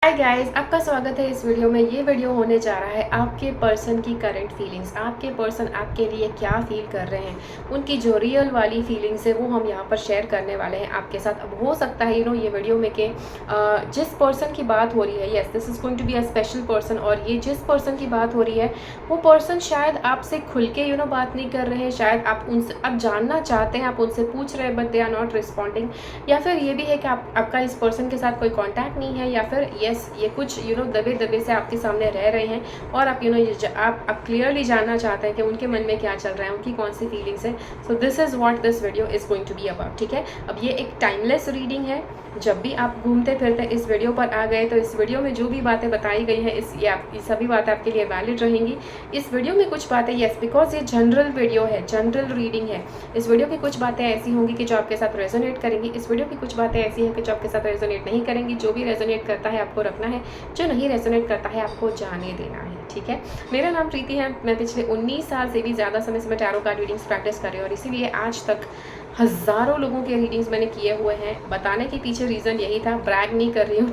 Hi guys, आपका स्वागत है इस वीडियो में। ये वीडियो होने जा रहा है आपके पर्सन की करंट फीलिंग्स। आपके पर्सन आपके लिए क्या फील कर रहे हैं, उनकी जो रियल वाली फीलिंग्स है वो हम यहाँ पर शेयर करने वाले हैं आपके साथ। अब हो सकता है ये वीडियो में कि जिस पर्सन की बात हो रही है, yes this is going to be a special person, और ये जिस पर्सन की बात हो रही है वो पर्सन शायद आपसे खुल के बात नहीं कर रहे हैं। शायद आप उनसे आप जानना चाहते हैं, आप उनसे पूछ रहे हैं but they are not responding. या फिर ये भी है कि आपका इस पर्सन के साथ कोई कॉन्टैक्ट नहीं है, या फिर ये कुछ दबे दबे से आपके सामने रह रहे हैं और आप आप क्लियरली जानना चाहते हैं कि उनके मन में क्या चल रहा है, उनकी कौन सी फीलिंग्स है। So this is what this video is going to be about. ठीक है, अब ये एक टाइमलेस रीडिंग है। जब भी आप घूमते फिरते इस वीडियो पर आ गए तो इस वीडियो में जो भी बातें बताई गई हैं ये सभी बातें आपके लिए वैलिड रहेंगी। इस वीडियो में कुछ बातें, यस बिकॉज ये जनरल वीडियो है, जनरल रीडिंग है, इस वीडियो की कुछ बातें ऐसी होंगी कि जो आपके साथ रेजोनेट करेंगी। इस वीडियो की कुछ बातें ऐसी हैं कि जो आपके साथ रेजोनेट नहीं करेंगी। जो भी रेजोनेट करता है आपको रखना है, जो नहीं रेजोनेट करता है आपको जाने देना है। ठीक है, मेरा नाम प्रीति है। मैं पिछले 19 साल से भी ज़्यादा समय से मैं टैरो कार्ड रीडिंग्स प्रैक्टिस कर रही हूँ और इसीलिए आज तक हज़ारों लोगों के रीडिंग्स मैंने किए हुए हैं। बताने के पीछे रीज़न यही था, ब्रैग नहीं कर रही हूँ।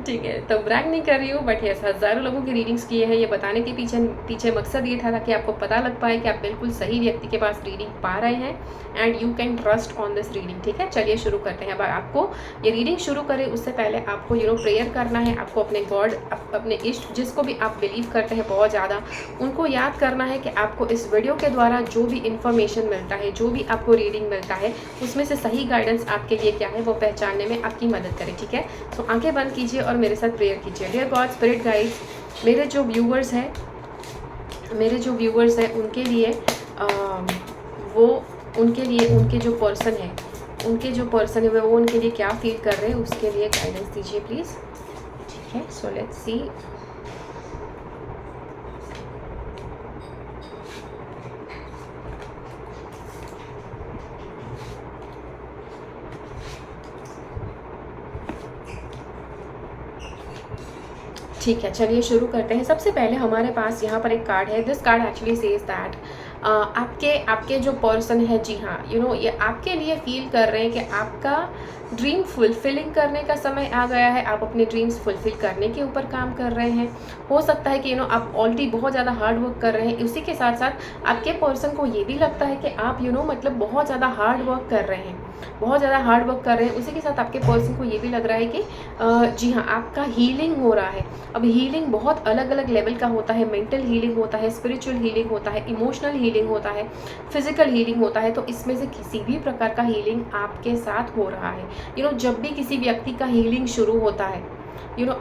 ठीक है, तो ब्रैग नहीं कर रही हूँ बट यस हज़ारों लोगों के रीडिंग्स किए हैं। ये बताने के पीछे मकसद ये था ताकि आपको पता लग पाए कि आप बिल्कुल सही व्यक्ति के पास रीडिंग पा रहे हैं and you can trust on this reading. ठीक है, चलिए शुरू करते हैं। अब आपको ये रीडिंग शुरू करें उससे पहले आपको प्रेयर करना है। आपको अपने गॉड, अपने इष्ट, जिसको भी आप बिलीव करते हैं बहुत ज़्यादा, उनको याद करना है कि आपको इस वीडियो के द्वारा जो भी इंफॉर्मेशन मिलता है, जो भी आपको रीडिंग मिलता है, उसमें से सही गाइडेंस आपके लिए क्या है वो पहचानने में आपकी मदद करे। ठीक है, सो आंखें बंद कीजिए और मेरे साथ प्रेयर कीजिए। डियर गॉड स्पिरिट गाइड्स, मेरे जो व्यूवर्स हैं उनके लिए उनके जो पर्सन है वो उनके लिए क्या फील कर रहे हैं उसके लिए गाइडेंस दीजिए प्लीज़। ठीक है, सो लेट्स सी। ठीक है, चलिए शुरू करते हैं। सबसे पहले हमारे पास यहाँ पर एक कार्ड है। This card actually says that आपके जो पर्सन है, जी हाँ, ये आपके लिए फील कर रहे हैं कि आपका ड्रीम फुलफिलिंग करने का समय आ गया है। आप अपने ड्रीम्स फुलफिल करने के ऊपर काम कर रहे हैं। हो सकता है कि आप ऑलरेडी बहुत ज़्यादा हार्ड वर्क कर रहे हैं। उसी के साथ साथ आपके पर्सन को ये भी लगता है कि आप मतलब बहुत ज़्यादा हार्ड वर्क कर रहे हैं, उसी के साथ आपके पर्सन को ये भी लग रहा है कि जी हाँ, आपका हीलिंग हो रहा है। अब हीलिंग बहुत अलग अलग लेवल का होता है। मेंटल हीलिंग होता है, स्पिरिचुअल हीलिंग होता है, इमोशनल हीलिंग होता है, फिजिकल हीलिंग होता है। तो इसमें से किसी भी प्रकार का हीलिंग आपके साथ हो रहा है। जब भी किसी व्यक्ति का हीलिंग शुरू होता है,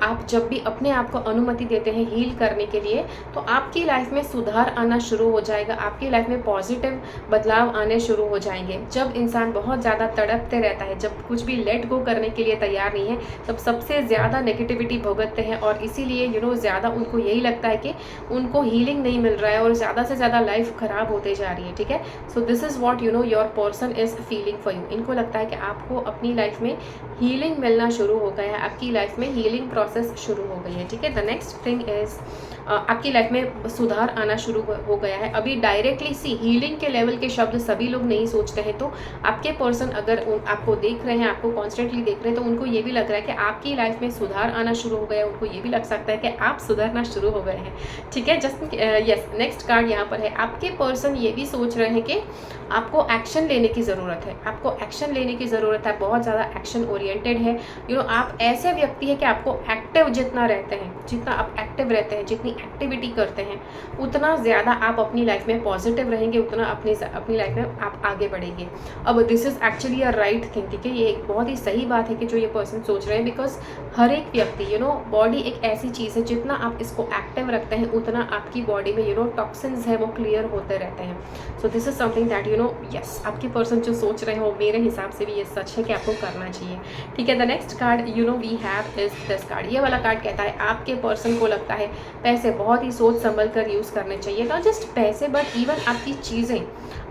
आप जब भी अपने आप को अनुमति देते हैं हील करने के लिए, तो आपकी लाइफ में सुधार आना शुरू हो जाएगा, आपकी लाइफ में पॉजिटिव बदलाव आने शुरू हो जाएंगे। जब इंसान बहुत ज़्यादा तड़पते रहता है, जब कुछ भी लेट गो करने के लिए तैयार नहीं है, तब सबसे ज़्यादा नेगेटिविटी भुगतते हैं और इसीलिए ज़्यादा उनको यही लगता है कि उनको हीलिंग नहीं मिल रहा है और ज़्यादा से ज़्यादा लाइफ ख़राब होते जा रही है। ठीक है, so this is what your person is feeling for you. इनको लगता है कि आपको अपनी लाइफ में हीलिंग मिलना शुरू हो गया है, आपकी लाइफ में हीलिंग प्रोसेस शुरू हो गई है। ठीक है, द नेक्स्ट थिंग इज आपकी लाइफ में सुधार आना शुरू हो गया है। अभी डायरेक्टली हीलिंग के लेवल के शब्द सभी लोग नहीं सोचते हैं, तो आपके पर्सन अगर आपको देख रहे हैं, आपको कॉन्स्टेंटली देख रहे हैं, तो उनको ये भी लग रहा है कि आपकी लाइफ में सुधार आना शुरू हो गया है। उनको ये भी लग सकता है कि आप सुधरना शुरू हो गए हैं। ठीक है, जस्ट यस, नेक्स्ट कार्ड यहाँ पर है। आपके पर्सन ये भी सोच रहे हैं कि आपको एक्शन लेने की ज़रूरत है, बहुत ज़्यादा एक्शन ओरिएंटेड है। आप ऐसे व्यक्ति है कि आपको एक्टिव जितना आप एक्टिव रहते हैं, जितनी एक्टिविटी करते हैं, उतना ज़्यादा आप अपनी लाइफ में पॉजिटिव रहेंगे, उतना अपनी लाइफ में आप आगे बढ़ेंगे। अब this is actually a right thing. ठीक है, ये एक बहुत ही सही बात है कि जो ये पर्सन सोच रहे हैं, बिकॉज हर एक व्यक्ति बॉडी एक ऐसी चीज़ है, जितना आप इसको एक्टिव रखते हैं उतना आपकी बॉडी में टॉक्सिन्स है वो क्लियर होते रहते हैं। सो this is something that yes, आपके पर्सन जो सोच रहे हो मेरे हिसाब से भी ये सच है कि आपको करना चाहिए। ठीक है, the next card we have is this card. ये वाला कार्ड कहता है आपके पर्सन को लगता है पैसे बहुत ही सोच संभल कर यूज़ करने चाहिए। नॉट जस्ट पैसे बट इवन आपकी चीज़ें,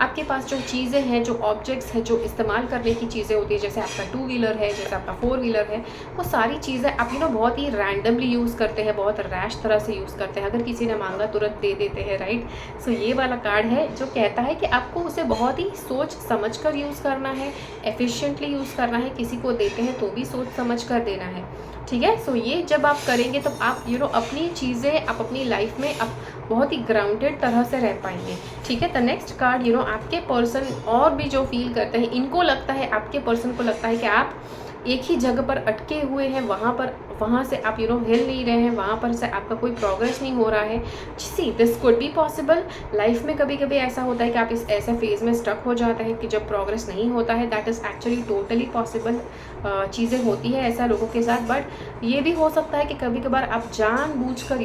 आपके पास जो चीज़ें हैं, जो ऑब्जेक्ट्स हैं, जो इस्तेमाल करने की चीज़ें होती है, जैसे आपका 2 व्हीलर है, जैसे आपका 4 व्हीलर है, वो सारी चीज़ें आप बहुत ही रैंडमली यूज़ करते हैं, बहुत रैश तरह से यूज़ करते हैं। अगर किसी ने मांगा तुरंत दे देते हैं, राइट। सो ये वाला कार्ड है जो कहता है कि आपको उसे बहुत ही सोच समझ कर यूज़ करना है, एफिशिएंटली यूज़ करना है। किसी को देते हैं तो भी सोच समझ कर देना है, ठीक है। सो ये जब आप करेंगे तब आप अपनी चीज़ें, आप अपनी लाइफ में आप बहुत ही ग्राउंडेड तरह से रह पाएंगे, ठीक है। द नेक्स्ट कार्ड आपके पर्सन और भी जो फील करते हैं, इनको लगता है, आपके पर्सन को लगता है कि आप एक ही जगह पर अटके हुए हैं, वहाँ से आप हिल नहीं रहे हैं, वहाँ पर से आपका कोई प्रोग्रेस नहीं हो रहा है। See this could be possible. Life में कभी कभी ऐसा होता है कि आप इस ऐसे फेज़ में स्टक हो जाते हैं कि जब प्रोग्रेस नहीं होता है। That is actually totally possible, चीज़ें होती है ऐसा लोगों के साथ। बट ये भी हो सकता है कि कभी कभार आप जानबूझकर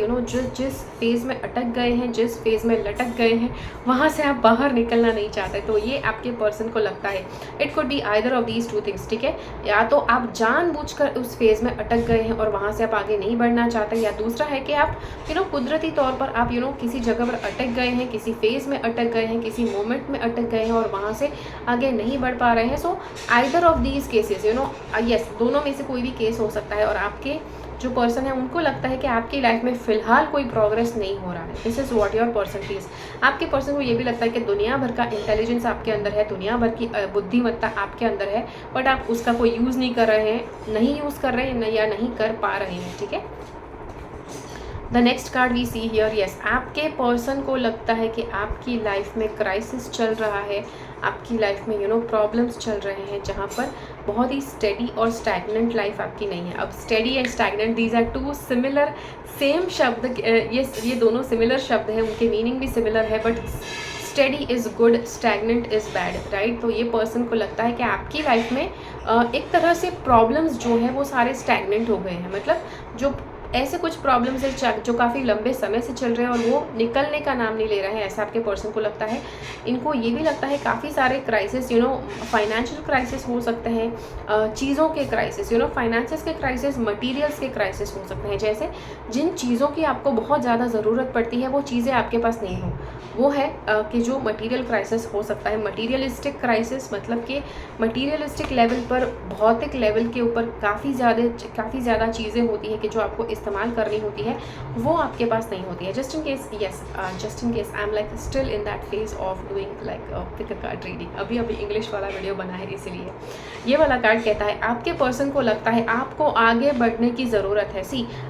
जिस फेज़ में अटक गए हैं, जिस फेज़ में लटक गए हैं, वहाँ से आप बाहर निकलना नहीं चाहते। तो ये आपके पर्सन को लगता है। It could be either of these 2 things, ठीक है। या तो आप जानबूझकर उस फेज़ में अटक गए हैं और वहाँ से आप आगे नहीं बढ़ना चाहते, या दूसरा है कि आप कुदरती तौर पर आप किसी जगह पर अटक गए हैं, किसी फेज़ में अटक गए हैं, किसी मोमेंट में अटक गए हैं और वहाँ से आगे नहीं बढ़ पा रहे हैं। So either of these cases, yes, दोनों में से कोई भी केस हो सकता है। और आपके जो पर्सन है उनको लगता है कि आपकी लाइफ में फ़िलहाल कोई प्रोग्रेस नहीं हो रहा है। This is what your person feels. आपके पर्सन को ये भी लगता है कि दुनिया भर का इंटेलिजेंस आपके अंदर है, दुनिया भर की बुद्धिमत्ता आपके अंदर है, बट आप उसका कोई यूज़ नहीं कर रहे हैं, नहीं यूज़ कर रहे हैं या नहीं कर पा रहे हैं, ठीक है। The next card we see here, yes, आपके पर्सन को लगता है कि आपकी लाइफ में क्राइसिस चल रहा है, आपकी लाइफ में प्रॉब्लम्स चल रहे हैं, जहाँ पर बहुत ही स्टेडी और स्टैगनेंट लाइफ आपकी नहीं है। अब steady and stagnant, these are 2 similar, same शब्द, ये दोनों सिमिलर शब्द हैं, उनके मीनिंग भी सिमिलर है। But steady is good, stagnant is bad, right. तो ये पर्सन को लगता है कि आपकी लाइफ में एक तरह से प्रॉब्लम्स जो हैं वो सारे स्टैगनेंट हो गए हैं। मतलब जो ऐसे कुछ प्रॉब्लम्स है जो काफ़ी लंबे समय से चल रहे हैं और वो निकलने का नाम नहीं ले रहे हैं, ऐसा आपके पर्सन को लगता है। इनको ये भी लगता है काफ़ी सारे क्राइसिस, फाइनेंशियल क्राइसिस हो सकते हैं, चीज़ों के क्राइसिस, फाइनेंसिस के क्राइसिस, मटेरियल्स के क्राइसिस हो सकते हैं। जैसे जिन चीज़ों की आपको बहुत ज़्यादा ज़रूरत पड़ती है वो चीज़ें आपके पास नहीं हो, वो है कि जो मटीरियल क्राइसिस हो सकता है। मटीरियलिस्टिक क्राइसिस मतलब कि मटीरियलिस्टिक लेवल पर, भौतिक लेवल के ऊपर काफ़ी ज़्यादा चीज़ें होती है कि जो आपको इस्तेमाल करनी होती है, वो आपके पास नहीं होती है। Just in case, yes, just in case I am like still in that phase of doing like pick a card reading. अभी इंग्लिश वाला वीडियो बना है, इसीलिए ये वाला कार्ड कहता है आपके पर्सन को लगता है आपको आगे बढ़ने की ज़रूरत है।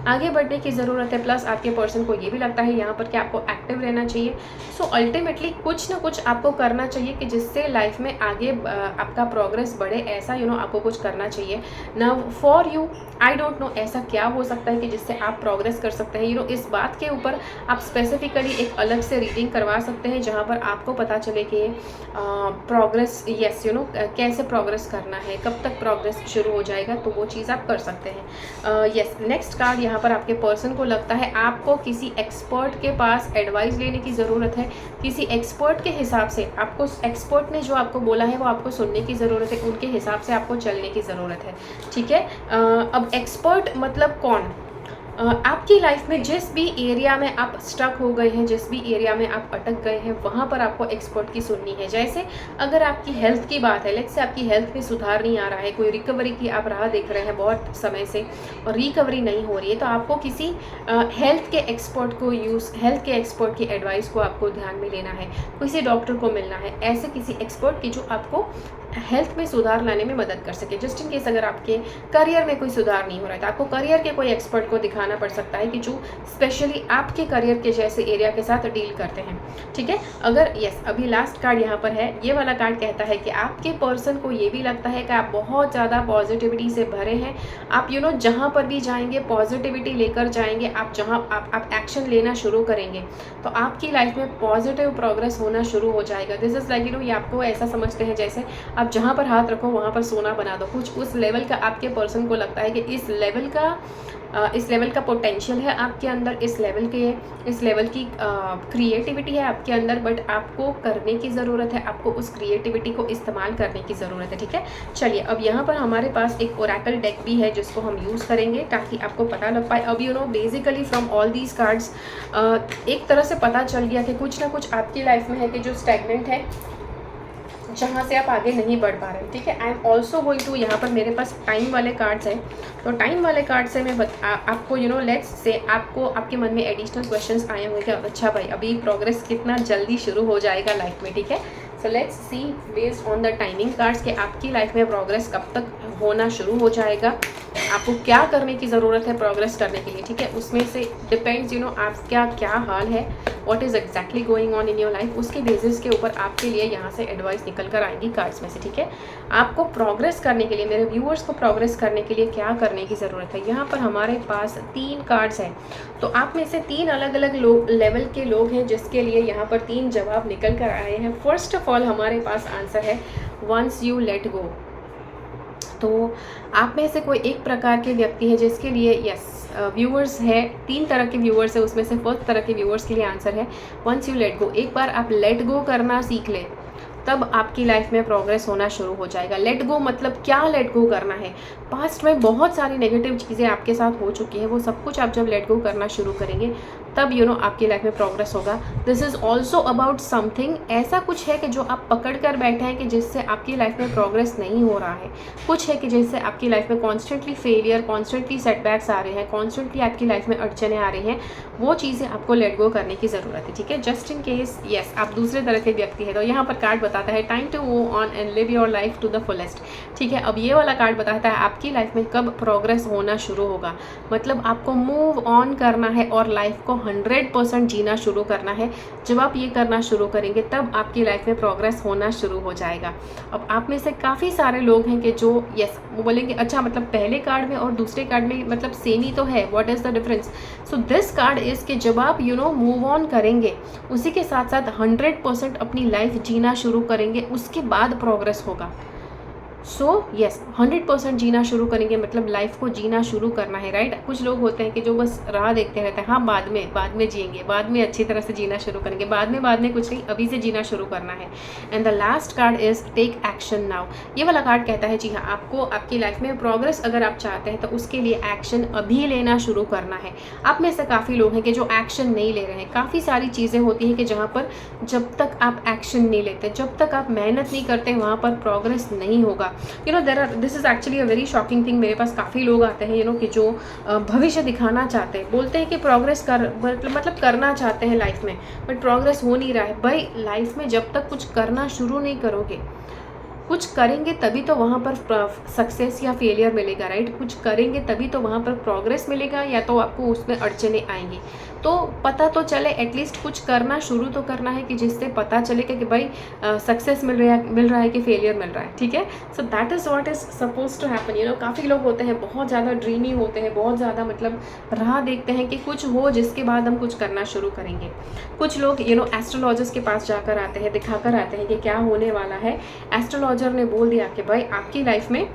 आगे बढ़ने की ज़रूरत है, प्लस आपके पर्सन को ये भी लगता है यहाँ पर कि आपको एक्टिव रहना चाहिए। सो अल्टीमेटली कुछ ना कुछ आपको करना चाहिए कि जिससे लाइफ में आगे आपका प्रोग्रेस बढ़े, ऐसा आपको कुछ करना चाहिए। Now for you, I don't know ऐसा क्या हो सकता है कि जिससे आप प्रोग्रेस कर सकते हैं। इस बात के ऊपर आप स्पेसिफिकली एक अलग से रीडिंग करवा सकते हैं जहाँ पर आपको पता चले कि प्रोग्रेस, यस, कैसे प्रोग्रेस करना है, कब तक प्रोग्रेस शुरू हो जाएगा, तो वो चीज़ आप कर सकते हैं। यस, नेक्स्ट कार्ड यहाँ पर आपके पर्सन को लगता है आपको किसी एक्सपर्ट के पास एडवाइस लेने की ज़रूरत है। किसी एक्सपर्ट के हिसाब से आपको, एक्सपर्ट ने जो आपको बोला है वो आपको सुनने की ज़रूरत है, उनके हिसाब से आपको चलने की ज़रूरत है, ठीक है। अब एक्सपर्ट मतलब कौन? आपकी लाइफ में जिस भी एरिया में आप स्टक हो गए हैं, जिस भी एरिया में आप अटक गए हैं, वहाँ पर आपको एक्सपर्ट की सुननी है। जैसे अगर आपकी हेल्थ की बात है, लेट्स से आपकी हेल्थ में सुधार नहीं आ रहा है, कोई रिकवरी की आप राह देख रहे हैं बहुत समय से और रिकवरी नहीं हो रही है, तो आपको किसी हेल्थ के एक्सपर्ट की एडवाइस को आपको ध्यान में लेना है, किसी डॉक्टर को मिलना है, ऐसे किसी एक्सपर्ट की जो आपको हेल्थ में सुधार लाने में मदद कर सके। जस्ट इन केस अगर आपके करियर में कोई सुधार नहीं हो रहा है तो आपको करियर के कोई एक्सपर्ट को दिखाना पड़ सकता है कि जो स्पेशली आपके करियर के जैसे एरिया के साथ डील करते हैं, ठीक है। अगर यस, अभी लास्ट कार्ड यहाँ पर है, ये वाला कार्ड कहता है कि आपके पर्सन को ये भी लगता है कि आप बहुत ज़्यादा पॉजिटिविटी से भरे हैं। आप जहाँ पर भी जाएंगे पॉजिटिविटी लेकर जाएंगे। आप जहाँ आप एक्शन लेना शुरू करेंगे तो आपकी लाइफ में पॉजिटिव प्रोग्रेस होना शुरू हो जाएगा। दिस इज़ लाइक ये आपको ऐसा समझते हैं जैसे आप जहाँ पर हाथ रखो वहाँ पर सोना बना दो, कुछ उस लेवल का आपके पर्सन को लगता है कि इस लेवल का इस लेवल का पोटेंशियल है आपके अंदर, इस लेवल की क्रिएटिविटी है आपके अंदर, बट आपको करने की ज़रूरत है, आपको उस क्रिएटिविटी को इस्तेमाल करने की ज़रूरत है। ठीक है, चलिए अब यहाँ पर हमारे पास एक ओरेकल डेक भी है जिसको हम यूज़ करेंगे ताकि आपको पता लग पाए। अब basically from all these cards एक तरह से पता चल गया कि कुछ ना कुछ आपकी लाइफ में है कि जो स्टैग्नेंट है, जहाँ से आप आगे नहीं बढ़ पा रहे हैं। ठीक है, I am also going to, यहाँ पर मेरे पास टाइम वाले कार्ड्स हैं, तो टाइम वाले कार्ड से मैं आपको लेट्स से आपको आपके मन में एडिशनल क्वेश्चंस आए होंगे कि अच्छा भाई अभी प्रोग्रेस कितना जल्दी शुरू हो जाएगा लाइफ में। ठीक है, so let's see based on the timing cards कि आपकी लाइफ में प्रोग्रेस कब तक होना शुरू हो जाएगा, आपको क्या करने की ज़रूरत है प्रोग्रेस करने के लिए। ठीक है, उसमें से डिपेंड्स आपका क्या हाल है, what is exactly going on in your life, उसके बेसिस के ऊपर आपके लिए यहाँ से एडवाइस निकल कर आएंगी कार्ड्स में से। ठीक है, आपको प्रोग्रेस करने के लिए, मेरे व्यूअर्स को प्रोग्रेस करने के लिए क्या करने की ज़रूरत है। यहाँ पर हमारे पास 3 कार्ड्स हैं, तो आप में से 3 अलग अलग लेवल के लोग हैं जिसके लिए यहाँ पर 3 जवाब निकल कर आए हैं। फर्स्ट ऑफ ऑल हमारे पास आंसर है वंस यू लेट गो। तो आप में से कोई एक प्रकार के व्यक्ति है जिसके लिए व्यूअर्स है, 3 तरह के व्यूअर्स है, उसमें से फर्स्ट तरह के व्यूअर्स के लिए आंसर है वंस यू लेट गो। एक बार आप लेट गो करना सीख लें तब आपकी लाइफ में प्रोग्रेस होना शुरू हो जाएगा। लेट गो मतलब क्या लेट गो करना है, पास्ट में बहुत सारी नेगेटिव चीज़ें आपके साथ हो चुकी हैं, वो सब कुछ आप जब लेट गो करना शुरू करेंगे तब आपकी लाइफ में प्रोग्रेस होगा। This is also about something, ऐसा कुछ है कि जो आप पकड़ कर बैठे हैं कि जिससे आपकी लाइफ में प्रोग्रेस नहीं हो रहा है, कुछ है कि जिससे आपकी लाइफ में कॉन्स्टेंटली फेलियर, कॉन्स्टेंटली सेटबैक्स आ रहे हैं, कॉन्स्टेंटली आपकी लाइफ में अड़चने आ रही हैं, वो चीज़ें आपको लेट गो करने की ज़रूरत है। ठीक है, जस्ट इन केस आप दूसरे तरह के व्यक्ति हैं तो यहाँ पर कार्ड बताता है time to move on and live your life to the fullest. ठीक है, अब ये वाला कार्ड बताता है आपकी लाइफ में कब प्रोग्रेस होना शुरू होगा, मतलब आपको मूव ऑन करना है और लाइफ को 100% जीना शुरू करना है। जब आप ये करना शुरू करेंगे तब आपकी लाइफ में प्रोग्रेस होना शुरू हो जाएगा। अब आप में से काफ़ी सारे लोग हैं कि जो वो बोलेंगे अच्छा मतलब पहले कार्ड में और दूसरे कार्ड में मतलब सेम ही तो है, what is the difference. So this card is कि जब आप मूव ऑन करेंगे उसी के साथ साथ 100% अपनी लाइफ जीना शुरू करेंगे, उसके बाद प्रोग्रेस होगा। सो 100% जीना शुरू करेंगे मतलब लाइफ को जीना शुरू करना है, राइट। कुछ लोग होते हैं कि जो बस राह देखते रहते हैं, हाँ बाद में जिएंगे, बाद में अच्छी तरह से जीना शुरू करेंगे, बाद में कुछ नहीं, अभी से जीना शुरू करना है। And the last card is take action now. ये वाला कार्ड कहता है जी हाँ, आपको आपकी लाइफ में प्रोग्रेस अगर आप चाहते हैं तो उसके लिए एक्शन अभी लेना शुरू करना है। आप में से काफ़ी लोग हैं कि जो एक्शन नहीं ले रहे हैं। काफ़ी सारी चीज़ें होती हैं कि जहाँ पर जब तक आप एक्शन नहीं लेते, जब तक आप मेहनत नहीं करते, वहाँ पर प्रोग्रेस नहीं होगा। This is actually a very shocking thing. मेरे पास काफ़ी लोग आते हैं कि जो भविष्य दिखाना चाहते हैं, बोलते हैं कि प्रोग्रेस मतलब करना चाहते हैं लाइफ में, बट प्रोग्रेस हो नहीं रहा है। भाई लाइफ में जब तक कुछ करना शुरू नहीं करोगे, कुछ करेंगे तभी तो वहाँ पर सक्सेस या फेलियर मिलेगा, राइट। कुछ करेंगे तभी तो वहाँ पर प्रोग्रेस मिलेगा या तो आपको उसमें अड़चने आएंगी। तो पता तो चले, एटलीस्ट कुछ करना शुरू तो करना है कि जिससे पता चले कि भाई सक्सेस मिल रहा है कि फेलियर मिल रहा है। ठीक है, so that is what is suppose to happen. काफ़ी लोग होते हैं बहुत ज़्यादा ड्रीमी होते हैं, बहुत ज़्यादा मतलब राह देखते हैं कि कुछ हो जिसके बाद हम कुछ करना शुरू करेंगे। कुछ लोग एस्ट्रोलॉजर्स के पास जाकर आते हैं, दिखाकर आते हैं कि क्या होने वाला है। एस्ट्रोलॉजर ने बोल दिया कि भाई आपकी लाइफ में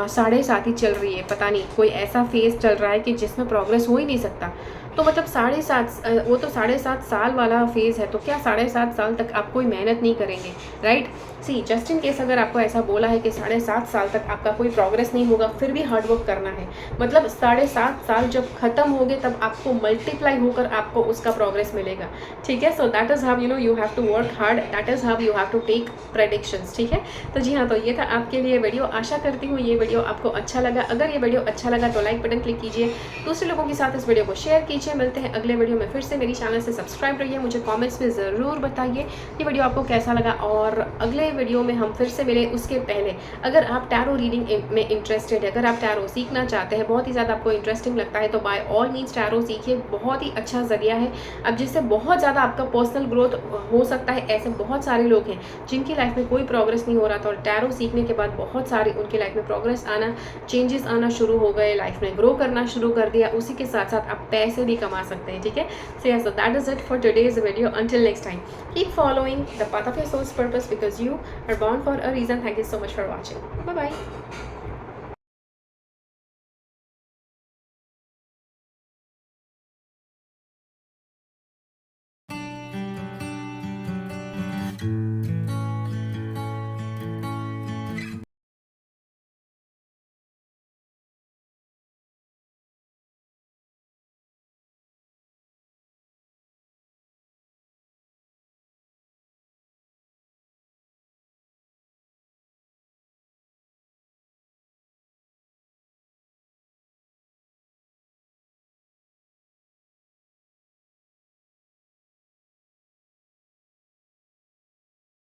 7.5 ही चल रही है, पता नहीं कोई ऐसा फेज चल रहा है कि जिसमें प्रोग्रेस हो ही नहीं सकता। तो मतलब 7.5 वो तो 7.5 साल वाला फेज़ है, तो क्या 7.5 साल तक आप कोई मेहनत नहीं करेंगे, right. See just in case अगर आपको ऐसा बोला है कि 7.5 साल तक आपका कोई प्रोग्रेस नहीं होगा, फिर भी हार्ड वर्क करना है, मतलब 7.5 साल जब ख़त्म हो गए तब आपको मल्टीप्लाई होकर आपको उसका प्रोग्रेस मिलेगा। ठीक है, so that is how you have to work hard, that is how you have to take predictions. ठीक है, तो जी हाँ, तो ये था आपके लिए वीडियो। आशा करती हूँ ये वीडियो आपको अच्छा लगा। अगर ये वीडियो अच्छा लगा तो लाइक बटन क्लिक कीजिए, दूसरे लोगों के साथ इस वीडियो को शेयर कीजिए। मिलते हैं अगले वीडियो में फिर से। मेरी चैनल से सब्सक्राइब रहिए, मुझे कमेंट्स में ज़रूर बताइए ये वीडियो आपको कैसा लगा, और अगले वीडियो में हम फिर से मिले। उसके पहले अगर आप टैरो रीडिंग में इंटरेस्टेड है, अगर आप टैरो सीखना चाहते हैं, बहुत ही ज़्यादा आपको इंटरेस्टिंग लगता है, तो बाय ऑल मीन्स टैरो सीखिए। बहुत ही अच्छा ज़रिया है अब जिससे बहुत ज़्यादा आपका पर्सनल ग्रोथ हो सकता है। ऐसे बहुत सारे लोग हैं जिनकी लाइफ में कोई प्रोग्रेस नहीं हो रहा था, और टैरो सीखने के बाद बहुत सारी उनकी लाइफ में प्रोग्रेस आना, चेंजेस आना शुरू हो गए, लाइफ में ग्रो करना शुरू कर दिया। उसी के साथ साथ आप पैसे भी कमा सकते हैं। ठीक है, so that is it for today's video. Until next time, keep following the path of your soul's purpose because you are born for a reason. Thank you so much for watching. Bye bye.